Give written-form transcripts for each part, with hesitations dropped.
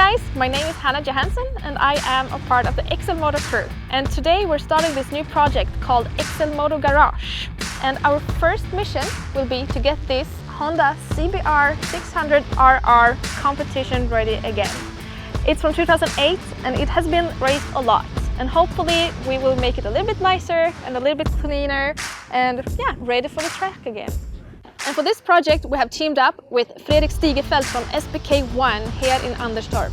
guys, my name is Hannah Johansson and I am a part of the XLMOTO crew. And today we're starting this new project called XLMOTO Garage. And our first mission will be to get this Honda CBR 600RR competition ready again. It's from 2008 and it has been raced a lot. And hopefully we will make it a little bit nicer and a little bit cleaner and ready for the track again. And for this project we have teamed up with Fredrik Stigefelt from SBK1 here in Anderstorp.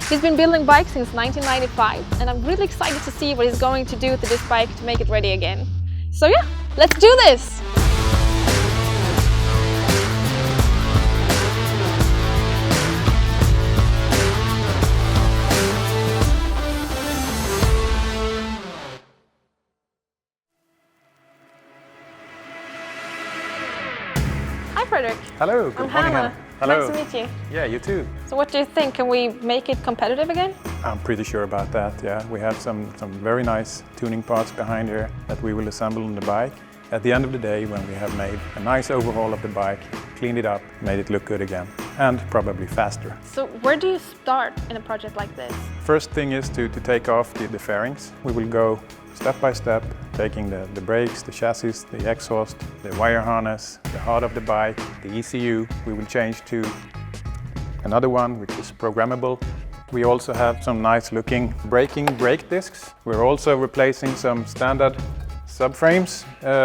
He's been building bikes since 1995 and I'm really excited to see what he's going to do to this bike to make it ready again. So yeah, let's do this! Hi Fredrik. Hello, good morning Hannah. Hello. Nice to meet you. Yeah, you too. So what do you think? Can we make it competitive again? I'm pretty sure about that, yeah. We have some very nice tuning parts behind here that we will assemble on the bike. At the end of the day, when we have made a nice overhaul of the bike, cleaned it up, made it look good again, and probably faster. So where do you start in a project like this? First thing is to take off the fairings. We will go step by step, taking the brakes, the chassis, the exhaust, the wire harness, the heart of the bike, the ECU. We will change to another one which is programmable. We also have some nice looking braking brake discs. We're also replacing some standard subframes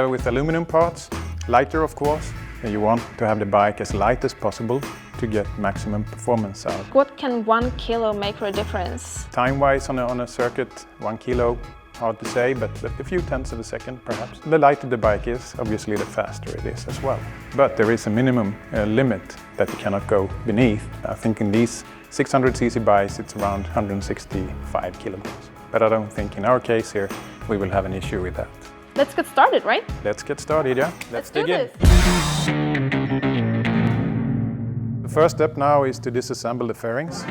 with aluminum parts, lighter of course. And you want to have the bike as light as possible to get maximum performance out. What can 1 kilo make for a difference? Time-wise on a circuit, 1 kilo, hard to say, but a few tenths of a second perhaps. The lighter the bike is, obviously the faster it is as well. But there is a minimum limit that you cannot go beneath. I think in these 600cc bikes it's around 165 kilograms. But I don't think in our case here we will have an issue with that. Let's get started, right? Let's get started, yeah. Let's dig in. The first step now is to disassemble the fairings.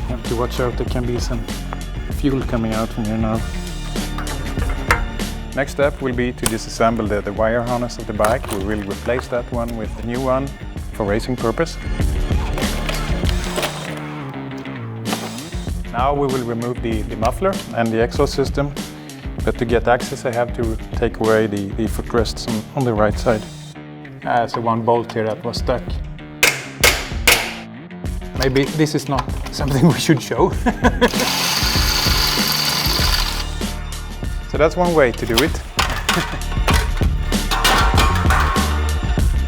Have to watch out, there can be some fuel coming out from here now. Next step will be to disassemble the wire harness of the bike. We will replace that one with a new one for racing purpose. Now we will remove the muffler and the exhaust system, but to get access I have to take away the footrests on the right side. So one bolt here that was stuck. Maybe this is not something we should show. So that's one way to do it.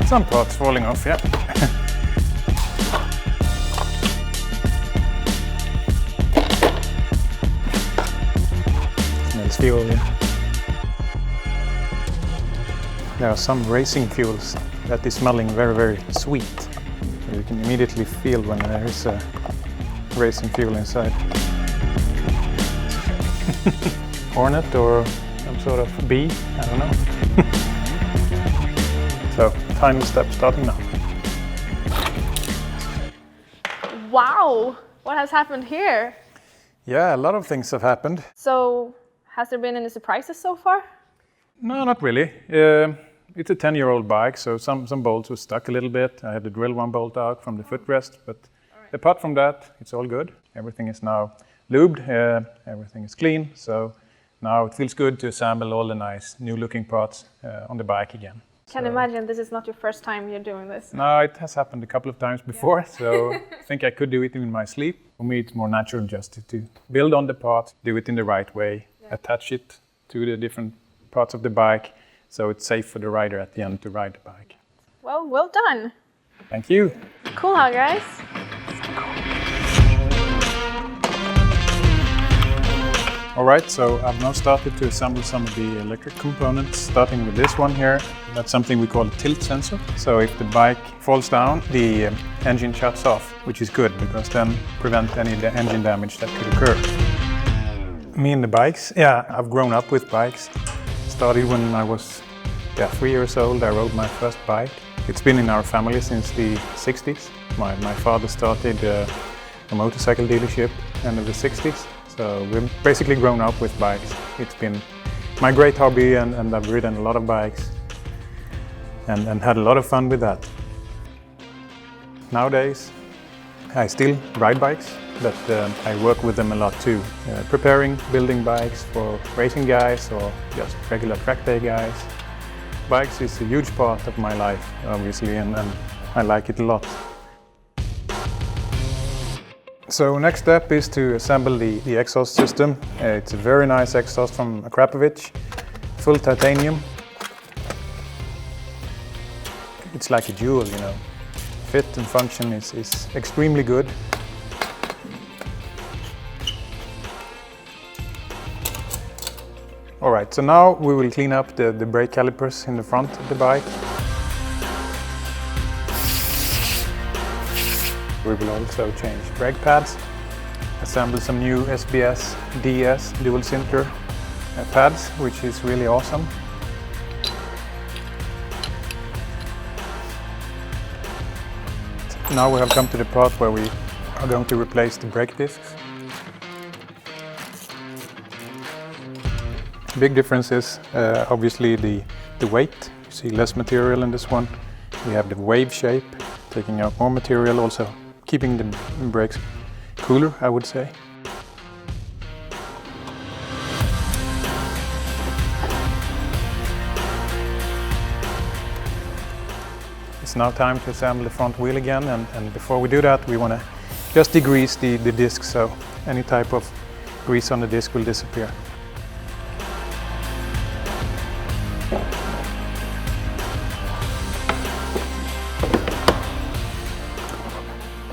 Some parts falling off, yeah. Smells fuel, yeah. There are some racing fuels that is smelling very, very sweet. You can immediately feel when there is a racing fuel inside. Hornet or some sort of bee, I don't know. So, final step starting now. Wow! What has happened here? Yeah, a lot of things have happened. So, has there been any surprises so far? No, not really. It's a 10-year-old bike, so some bolts were stuck a little bit. I had to drill one bolt out from the footrest, but apart from that, it's all good. Everything is now lubed, everything is clean, so now it feels good to assemble all the nice new-looking parts on the bike again. Can imagine this is not your first time you're doing this. No, it has happened a couple of times before, so I think I could do it in my sleep. For me, it's more natural just to build on the part, do it in the right way, attach it to the different parts of the bike, so it's safe for the rider at the end to ride the bike. Well, well done. Thank you. Cool, huh, guys? All right, so I've now started to assemble some of the electric components, starting with this one here. That's something we call a tilt sensor. So if the bike falls down, the engine shuts off, which is good because then prevent any engine damage that could occur. Me and the bikes, I've grown up with bikes. Started when I was 3 years old. I rode my first bike. It's been in our family since the 60s. My father started a motorcycle dealership end of the 60s. So we've basically grown up with bikes. It's been my great hobby and I've ridden a lot of bikes. and had a lot of fun with that. Nowadays, I still ride bikes, but I work with them a lot too, preparing building bikes for racing guys or just regular track day guys. Bikes is a huge part of my life, obviously, and I like it a lot. So next step is to assemble the exhaust system. It's a very nice exhaust from Krapovic, full titanium. It's like a jewel, you know. Fit and function is extremely good. Alright, so now we will clean up the brake calipers in the front of the bike. We will also change brake pads, assemble some new SBS DS dual Sinter pads, which is really awesome. Now we have come to the part where we are going to replace the brake discs. Big difference is obviously the weight. You see less material in this one. We have the wave shape, taking out more material, also keeping the brakes cooler, I would say. It's now time to assemble the front wheel again, and before we do that we want to just degrease the disc, so any type of grease on the disc will disappear.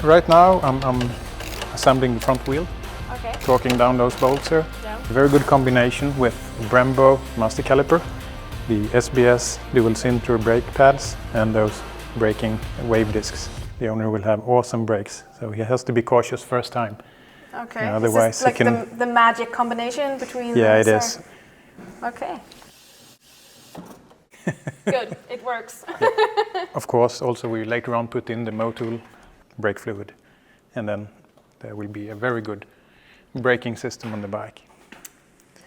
Right now I'm assembling the front wheel, torquing down those bolts here. Yeah. A very good combination with Brembo master caliper, the SBS dual Sinter brake pads, and those braking wave discs. The owner will have awesome brakes, so he has to be cautious first time. Okay. Otherwise, is this like he can... the magic combination between? Yeah, it is. Okay. Good, it works. Yeah. Of course, also we later on put in the Motul brake fluid, and then there will be a very good braking system on the bike.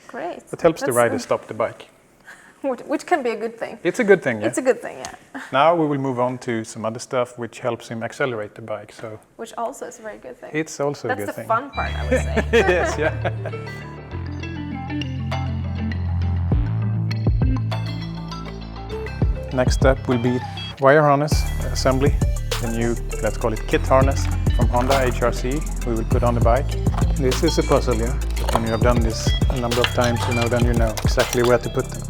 Great. That helps the rider stop the bike. Which can be a good thing. It's a good thing, yeah. It's a good thing, yeah. Now we will move on to some other stuff which helps him accelerate the bike. So which also is a very good thing. It's also a good thing. That's the fun part, I would say. Yes, yeah. Next step will be wire harness assembly. The new, let's call it kit harness from Honda HRC we will put on the bike. This is a puzzle, yeah. But when you have done this a number of times, then you know exactly where to put them.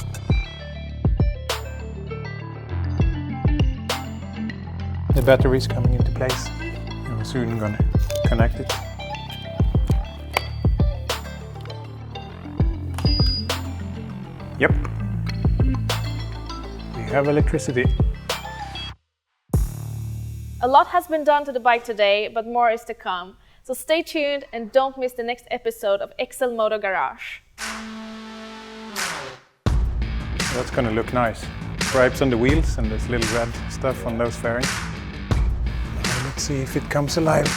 The battery is coming into place. I'm soon going to connect it. Yep. We have electricity. A lot has been done to the bike today, but more is to come. So stay tuned and don't miss the next episode of XLMOTO Garage. That's going to look nice. Stripes on the wheels and this little red stuff on those fairings. Let's see if it comes alive.